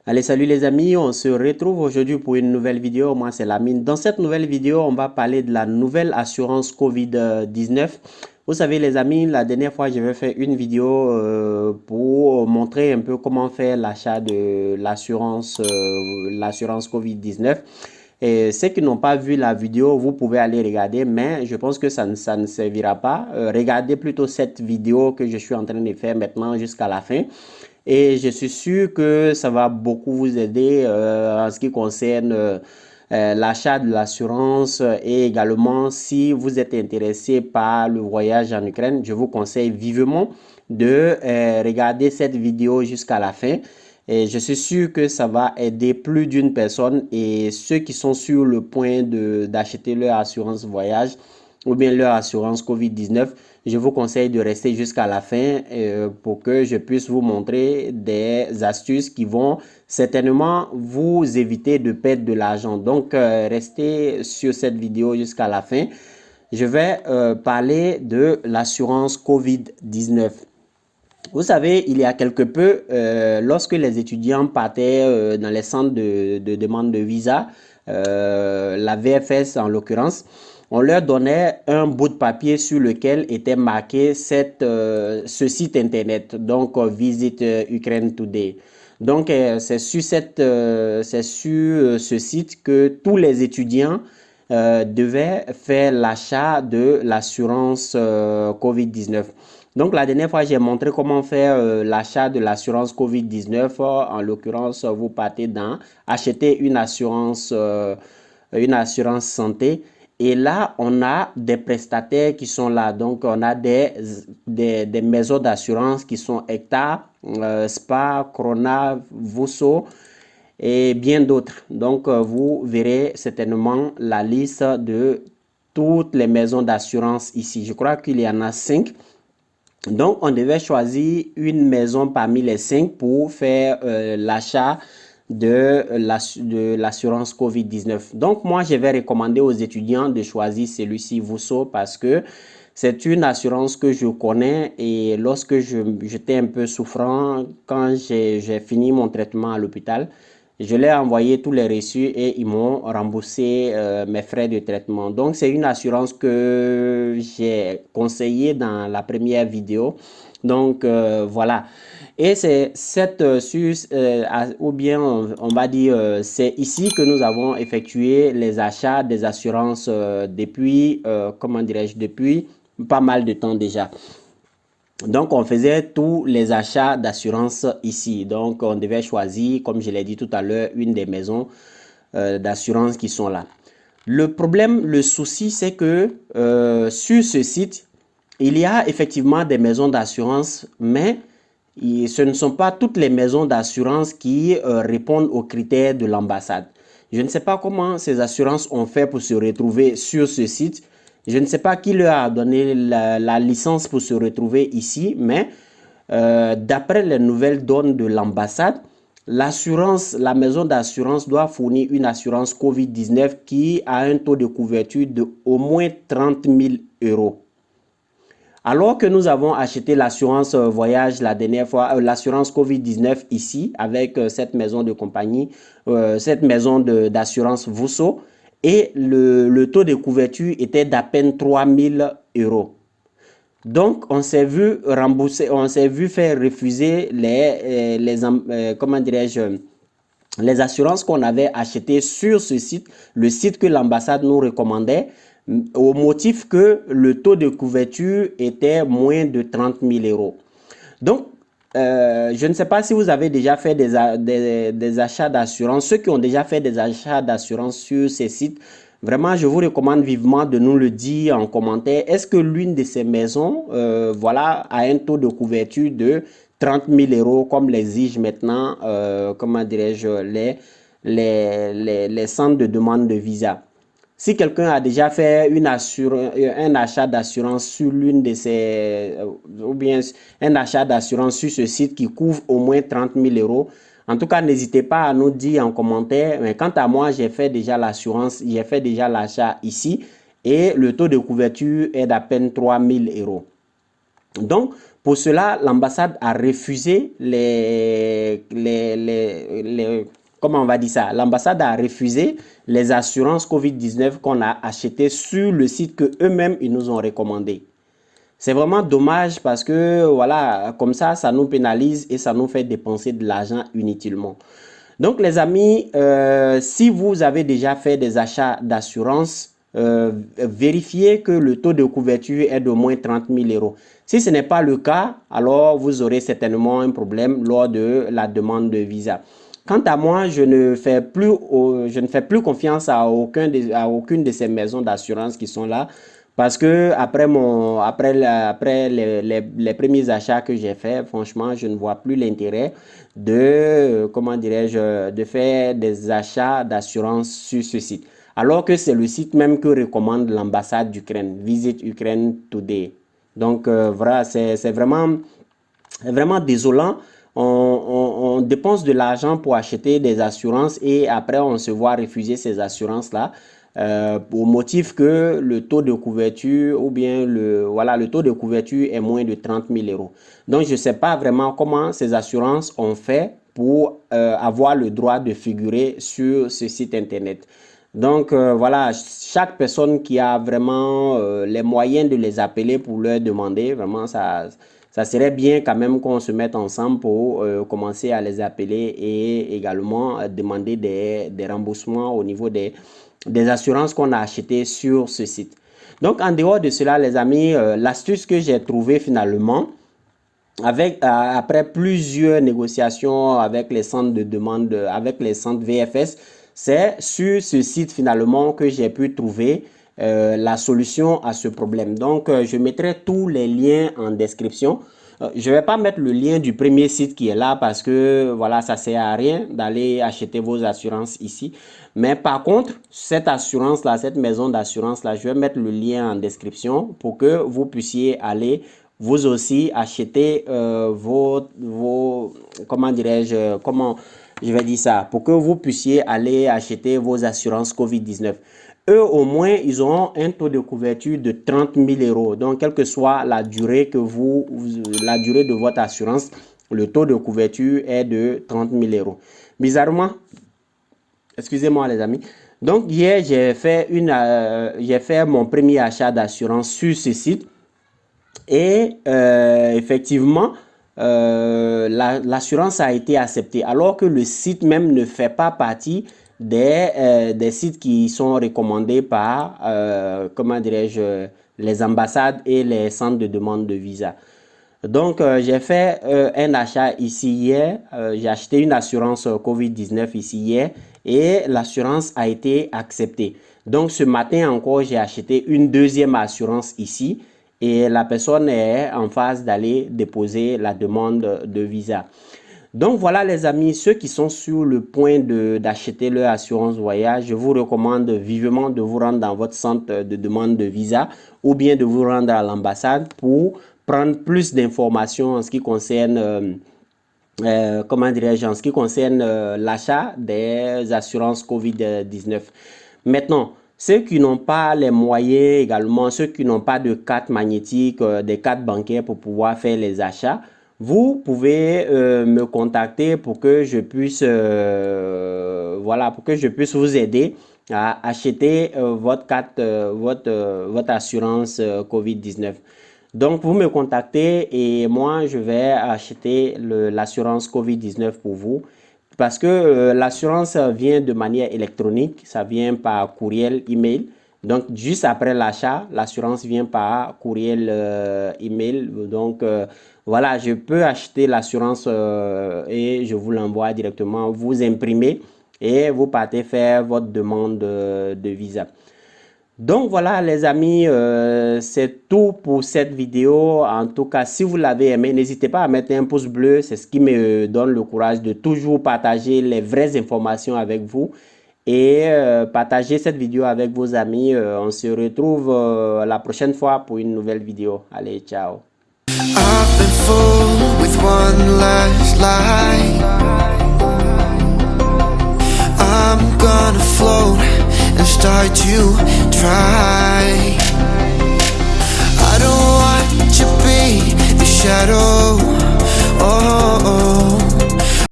Allez, salut les amis, on se retrouve aujourd'hui pour une nouvelle vidéo. Moi, c'est Lamine. Dans cette nouvelle vidéo, on va parler de la nouvelle assurance COVID-19. Vous savez, les amis, la dernière fois, j'avais fait une vidéo pour montrer un peu comment faire l'achat de l'assurance COVID-19. Et ceux qui n'ont pas vu la vidéo, vous pouvez aller regarder, mais je pense que ça ne servira pas. Regardez plutôt cette vidéo que je suis en train de faire maintenant jusqu'à la fin. Et je suis sûr que ça va beaucoup vous aider en ce qui concerne l'achat de l'assurance et également si vous êtes intéressé par le voyage en Ukraine, je vous conseille vivement de regarder cette vidéo jusqu'à la fin. Et je suis sûr que ça va aider plus d'une personne et ceux qui sont sur le point d'acheter leur assurance voyage ou bien leur assurance COVID-19, je vous conseille de rester jusqu'à la fin pour que je puisse vous montrer des astuces qui vont certainement vous éviter de perdre de l'argent. Donc, restez sur cette vidéo jusqu'à la fin. Je vais parler de l'assurance COVID-19. Vous savez, il y a quelque peu, lorsque les étudiants partaient dans les centres de demande de visa, la VFS en l'occurrence, on leur donnait un bout de papier sur lequel était marqué ce site internet, donc Visit Ukraine Today. Donc, c'est sur ce site que tous les étudiants devaient faire l'achat de l'assurance COVID-19. Donc, la dernière fois, j'ai montré comment faire l'achat de l'assurance COVID-19. En l'occurrence, vous partez acheter une assurance santé. Et là, on a des prestataires qui sont là. Donc, on a des maisons d'assurance qui sont Hectare, Spa, Corona, Vuso et bien d'autres. Donc, vous verrez certainement la liste de toutes les maisons d'assurance ici. Je crois qu'il y en a 5. Donc, on devait choisir une maison parmi les 5 pour faire l'achat de l'assurance COVID-19. Donc, moi, je vais recommander aux étudiants de choisir celui-ci, Vuso, parce que c'est une assurance que je connais et lorsque j'étais un peu souffrant, quand j'ai fini mon traitement à l'hôpital, je leur ai envoyé tous les reçus et ils m'ont remboursé mes frais de traitement. Donc, c'est une assurance que j'ai conseillée dans la première vidéo. Donc, voilà. Et c'est ou bien on va dire, c'est ici que nous avons effectué les achats des assurances depuis, comment dirais-je, depuis pas mal de temps déjà. Donc, on faisait tous les achats d'assurance ici. Donc, on devait choisir, comme je l'ai dit tout à l'heure, une des maisons d'assurance qui sont là. Le problème, le souci, c'est que sur ce site, il y a effectivement des maisons d'assurance, mais ce ne sont pas toutes les maisons d'assurance qui répondent aux critères de l'ambassade. Je ne sais pas comment ces assurances ont fait pour se retrouver sur ce site. Je ne sais pas qui leur a donné la licence pour se retrouver ici, mais d'après les nouvelles données de l'ambassade, la maison d'assurance doit fournir une assurance COVID-19 qui a un taux de couverture de au moins 30 000 euros. Alors que nous avons acheté l'assurance voyage la dernière fois, l'assurance COVID-19 ici, avec cette maison de compagnie, cette maison d'assurance Vuso, et le taux de couverture était d'à peine 3 000 euros. Donc, on s'est vu rembourser, on s'est vu faire refuser comment dirais-je, les assurances qu'on avait achetées sur ce site, le site que l'ambassade nous recommandait, au motif que le taux de couverture était moins de 30 000 euros. Donc, je ne sais pas si vous avez déjà fait des achats d'assurance. Ceux qui ont déjà fait des achats d'assurance sur ces sites, vraiment, je vous recommande vivement de nous le dire en commentaire. Est-ce que l'une de ces maisons voilà, a un taux de couverture de 30 000 euros comme l'exige maintenant, comment dirais-je, les centres de demande de visa? Si quelqu'un a déjà fait un achat d'assurance sur l'une de ces, ou bien un achat d'assurance sur ce site qui couvre au moins 30 000 euros, en tout cas, n'hésitez pas à nous dire en commentaire. Mais quant à moi, j'ai fait déjà l'assurance, j'ai fait déjà l'achat ici et le taux de couverture est d'à peine 3 000 euros. Donc, Pour cela, l'ambassade a refusé comment on va dire ça? L'ambassade a refusé les assurances COVID-19 qu'on a achetées sur le site que eux-mêmes ils nous ont recommandé. C'est vraiment dommage parce que voilà, comme ça nous pénalise et ça nous fait dépenser de l'argent inutilement. Donc les amis, si vous avez déjà fait des achats d'assurance, vérifiez que le taux de couverture est d'au moins 30 000 euros. Si ce n'est pas le cas, alors vous aurez certainement un problème lors de la demande de visa. Quant à moi, je ne fais plus confiance à aucune de ces maisons d'assurance qui sont là. Parce que après les premiers achats que j'ai faits, franchement, je ne vois plus l'intérêt de, comment dirais-je, de faire des achats d'assurance sur ce site. Alors que c'est le site même que recommande l'ambassade d'Ukraine, Visit Ukraine Today. Donc voilà, c'est vraiment désolant. On dépense de l'argent pour acheter des assurances et après on se voit refuser ces assurances-là. Au motif que le taux de couverture ou bien le taux de couverture est moins de 30 000 euros. Donc, je ne sais pas vraiment comment ces assurances ont fait pour avoir le droit de figurer sur ce site internet. Donc, voilà, chaque personne qui a vraiment les moyens de les appeler pour leur demander, vraiment, ça serait bien quand même qu'on se mette ensemble pour commencer à les appeler et également demander des remboursements au niveau des assurances qu'on a achetées sur ce site. Donc, en dehors de cela, les amis, l'astuce que j'ai trouvée finalement, après plusieurs négociations avec les centres de demande, avec les centres VFS, c'est sur ce site finalement que j'ai pu trouver la solution à ce problème. Donc, je mettrai tous les liens en description. Je ne vais pas mettre le lien du premier site qui est là parce que voilà, ça ne sert à rien d'aller acheter vos assurances ici. Mais par contre, cette assurance-là, cette maison d'assurance-là, je vais mettre le lien en description pour que vous puissiez aller vous aussi acheter comment dirais-je, comment je vais dire ça, pour que vous puissiez aller acheter vos assurances COVID-19. Eux, au moins, ils auront un taux de couverture de 30 000 euros. Donc, quelle que soit la durée la durée de votre assurance, le taux de couverture est de 30 000 euros. Bizarrement, excusez-moi les amis. Donc, hier, j'ai fait mon premier achat d'assurance sur ce site. Et effectivement, l'assurance a été acceptée. Alors que le site même ne fait pas partie des sites qui sont recommandés par, comment dirais-je, les ambassades et les centres de demande de visa. Donc, j'ai fait un achat ici hier. J'ai acheté une assurance COVID-19 ici hier et l'assurance a été acceptée. Donc, ce matin encore, j'ai acheté une deuxième assurance ici et la personne est en phase d'aller déposer la demande de visa. Donc voilà les amis, ceux qui sont sur le point d'acheter leur assurance voyage, je vous recommande vivement de vous rendre dans votre centre de demande de visa ou bien de vous rendre à l'ambassade pour prendre plus d'informations en ce qui concerne, comment dirais-je, en ce qui concerne l'achat des assurances COVID-19. Maintenant, ceux qui n'ont pas les moyens également, ceux qui n'ont pas de carte magnétique, des cartes bancaires pour pouvoir faire les achats, vous pouvez me contacter pour que je puisse, pour que je puisse vous aider à acheter votre carte, votre assurance COVID-19. Donc, vous me contactez et moi, je vais acheter l'assurance COVID-19 pour vous. Parce que l'assurance vient de manière électronique, ça vient par courriel email. Donc, juste après l'achat, l'assurance vient par courriel email. Donc, voilà, je peux acheter l'assurance et je vous l'envoie directement. Vous imprimez et vous partez faire votre demande de visa. Donc voilà les amis, c'est tout pour cette vidéo. En tout cas, si vous l'avez aimé, n'hésitez pas à mettre un pouce bleu. C'est ce qui me donne le courage de toujours partager les vraies informations avec vous. Et partagez cette vidéo avec vos amis. On se retrouve la prochaine fois pour une nouvelle vidéo. Allez, ciao. I've been fooled with one last lie. I'm gonna float and start to dry. I don't want to be the shadow. Oh, oh, oh.